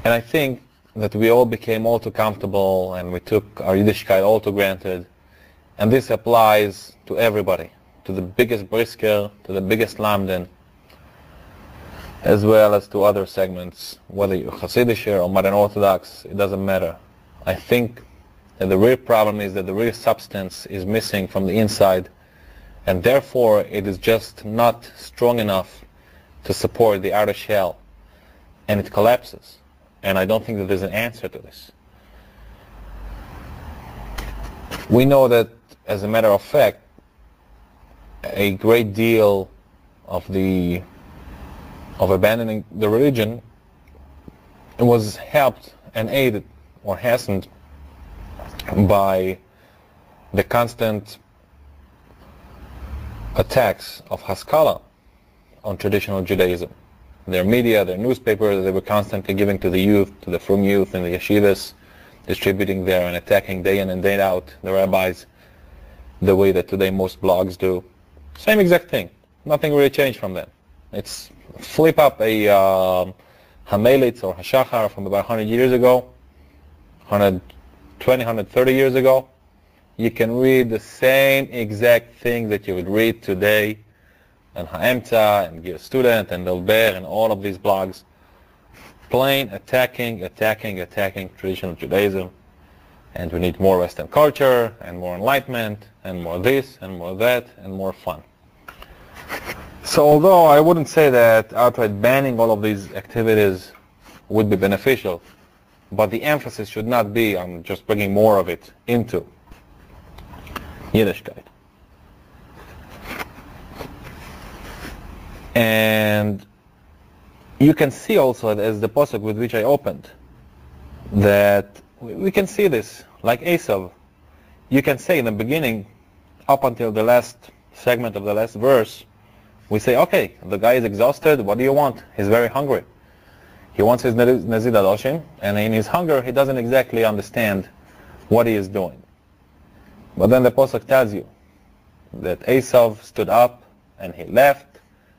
And I think that we all became all too comfortable and we took our Yiddishkeit all too granted. And this applies to everybody, to the biggest brisker, to the biggest lamden, as well as to other segments, whether you're Hasidic or modern Orthodox, it doesn't matter. I think that the real problem is that the real substance is missing from the inside, and therefore it is just not strong enough to support the outer shell, and it collapses. And I don't think that there's an answer to this. We know that, as a matter of fact, a great deal of abandoning the religion was helped and aided or hastened by the constant attacks of Haskalah on traditional Judaism. Their media, their newspapers, they were constantly giving to the youth, to the frum youth in the yeshivas, distributing there and attacking day in and day out the rabbis the way that today most blogs do. Same exact thing. Nothing really changed from then. It's flip up a Hamelitz or Hashachar from about 100 years ago, 120, 130 years ago. You can read the same exact thing that you would read today on Ha'emta and Gear Student and Delber and all of these blogs. Plain attacking traditional Judaism. And we need more Western culture and more enlightenment and more this and more that and more fun. So although I wouldn't say that outright banning all of these activities would be beneficial, but the emphasis should not be on just bringing more of it into Yiddishkeit. And you can see also, as the pasuk with which I opened, that we can see this, like Esav. You can say in the beginning, up until the last segment of the last verse, we say, okay, the guy is exhausted, what do you want? He's very hungry. He wants his Nezid Adoshim, and in his hunger, he doesn't exactly understand what he is doing. But then the pasuk tells you that Esav stood up, and he left,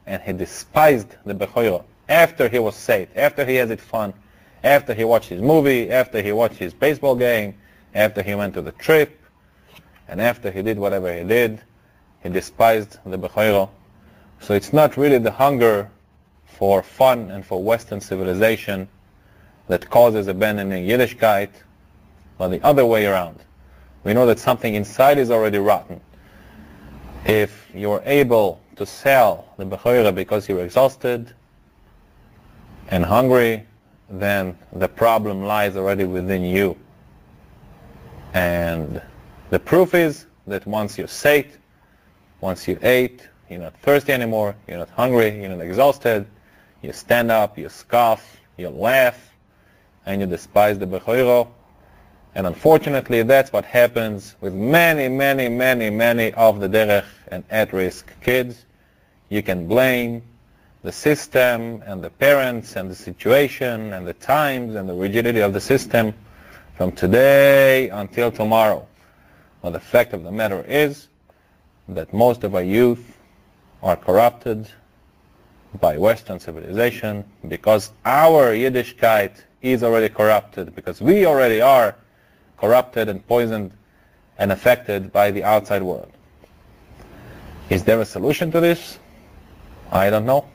and he despised the Bechoiro after he was saved, after he has it fun, after he watched his movie, after he watched his baseball game, after he went to the trip, and after he did whatever he did, he despised the Bechoiro. So it's not really the hunger for fun and for Western civilization that causes abandoning Yiddishkeit, but the other way around. We know that something inside is already rotten. If you're able to sell the Bechoira because you're exhausted and hungry, then the problem lies already within you. And the proof is that once you're sate, once you ate, you're not thirsty anymore, you're not hungry, you're not exhausted, you stand up, you scoff, you laugh, and you despise the Bechoiro. And unfortunately, that's what happens with many of the derech and at-risk kids. You can blame the system and the parents and the situation and the times and the rigidity of the system from today until tomorrow. Well, the fact of the matter is that most of our youth are corrupted by Western civilization because our Yiddishkeit is already corrupted, because we already are corrupted and poisoned and affected by the outside world. Is there a solution to this? I don't know.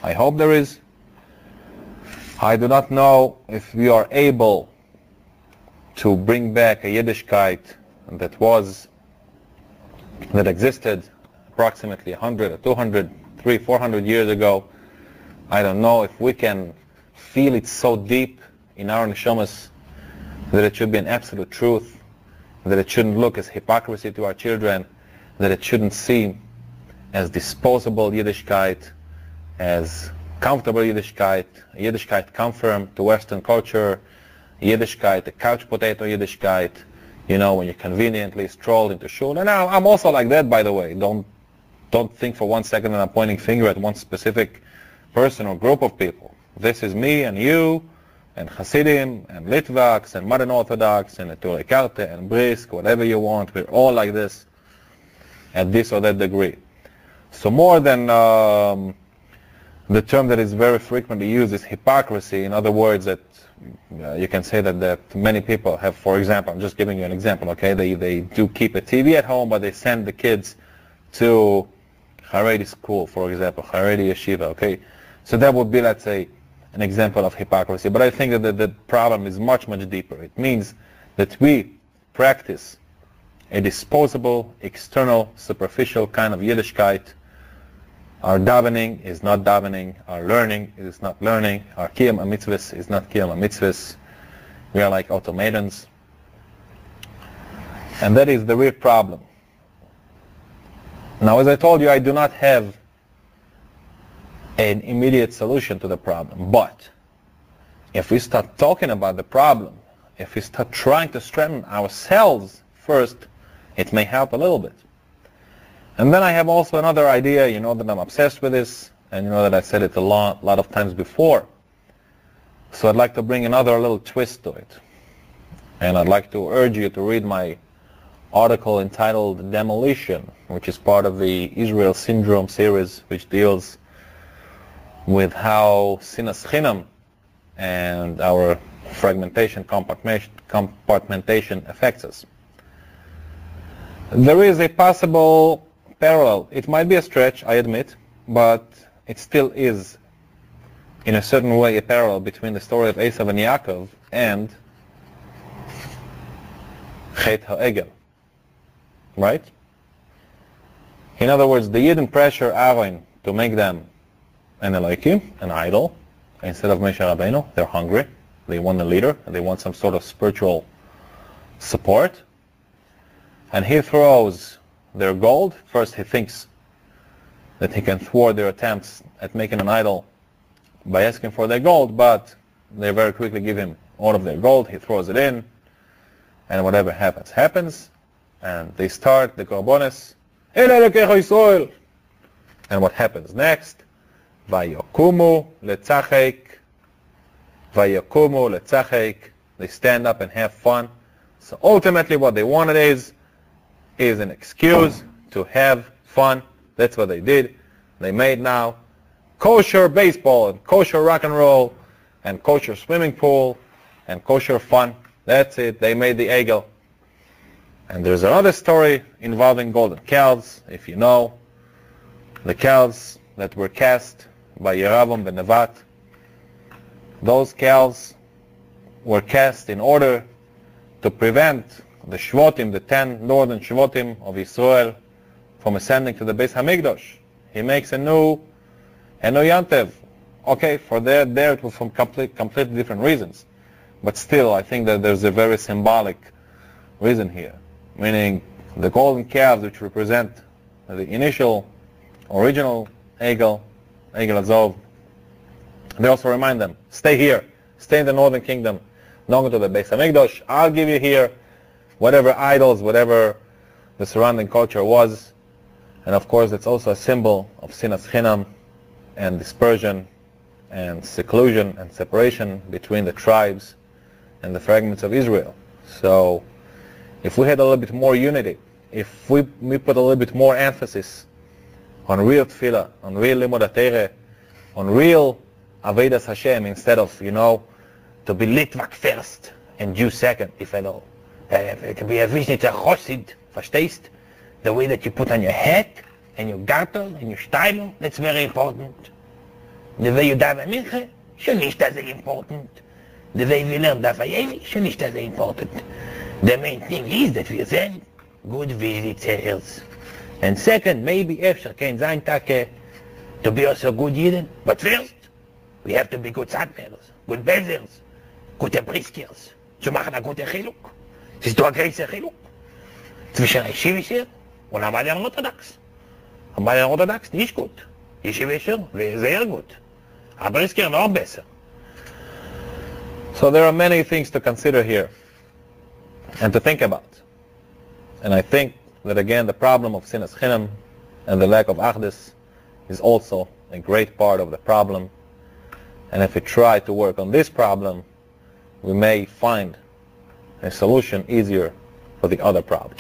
I hope there is. I do not know if we are able to bring back a Yiddishkeit that existed approximately 100 or 200, 300, 400 years ago. I don't know if we can feel it so deep in our neshamas that it should be an absolute truth, that it shouldn't look as hypocrisy to our children, that it shouldn't seem as disposable Yiddishkeit, as comfortable Yiddishkeit conform to Western culture, Yiddishkeit, the couch potato Yiddishkeit, you know, when you conveniently stroll into shul. And now, I'm also like that, by the way. Don't think for 1 second that I'm pointing finger at one specific person or group of people. This is me and you, and Hasidim, and Litvaks, and Modern Orthodox, and Neturei Karta, and Brisk, whatever you want. We're all like this, at this or that degree. So more than The term that is very frequently used is hypocrisy. In other words, that you can say that many people have, for example, I'm just giving you an example, okay? They do keep a TV at home, but they send the kids to Haredi school, for example, Haredi yeshiva, okay? So that would be, let's say, an example of hypocrisy. But I think that the problem is much, much deeper. It means that we practice a disposable, external, superficial kind of Yiddishkeit. Our davening is not davening. Our learning is not learning. Our kiyam mitzvahs is not kiyam mitzvahs. We are like automatons. And that is the real problem. Now, as I told you, I do not have an immediate solution to the problem. But if we start talking about the problem, if we start trying to strengthen ourselves first, it may help a little bit. And then I have also another idea, you know that I'm obsessed with this, and you know that I said it a lot of times before. So I'd like to bring another little twist to it. And I'd like to urge you to read my article entitled Demolition, which is part of the Israel Syndrome series, which deals with how sinas chinam and our fragmentation, compartmentation affects us. There is a possible parallel. It might be a stretch, I admit, but it still is, in a certain way, a parallel between the story of Esav and Yaakov and Chet HaEgel. Right? In other words, the Yidden pressure Aaron to make them an Elokim, an idol, instead of Moshe Rabbeinu. They're hungry. They want a leader. They want some sort of spiritual support. And he throws their gold. First he thinks that he can thwart their attempts at making an idol by asking for their gold, but they very quickly give him all of their gold. He throws it in, and whatever happens, happens. And they start the korbanos. And what happens next? Vayakumu letzachek. Vayakumu letzachek. They stand up and have fun. So ultimately what they wanted is an excuse to have fun. That's what they did. They made now kosher baseball and kosher rock and roll and kosher swimming pool and kosher fun. That's it. They made the egel. And there's another story involving golden calves, if you know. The calves that were cast by Yeravam ben Nevat. Those calves were cast in order to prevent the Shvotim, the 10 northern Shvotim of Israel, from ascending to the Beis Hamikdash. He makes a new Yantev. Okay, for there it was from completely different reasons. But still, I think that there's a very symbolic reason here. Meaning the golden calves, which represent the initial, original Egel Azov, they also remind them, stay here, stay in the northern kingdom, don't go to the Beis Hamikdash. I'll give you here whatever idols, whatever the surrounding culture was. And of course, it's also a symbol of sinas chinam and dispersion and seclusion and separation between the tribes and the fragments of Israel. So if we had a little bit more unity, if we put a little bit more emphasis on real tefillah, on real limud HaTorah, on real Avedas Hashem, instead of, to be Litvak first and Jew second, if at all. To be a Vishnitzer Chosid, verstehst? The way that you put on your hat and your gartel and your steimel, that's very important. The way you daven minche, schon nicht that important. The way we learn Dafayemi, schon nicht that important. The main thing is that we send good visitors. And second, maybe Efsher can sein Take to be also good Yidden. But first, we have to be good Zadmelers, good Bezers, gute Briskers, zu machen a gute Chiluk. Es ist doch ein größer Chiluk zwischen Yeshivischer und Amalien Orthodox. Amalien Orthodox nicht gut. Yeshivischer wäre sehr gut. Aber Brisker noch besser. So there are many things to consider here and to think about. And I think that again the problem of sinas chinam and the lack of achdus is also a great part of the problem. And if we try to work on this problem, we may find a solution easier for the other problem.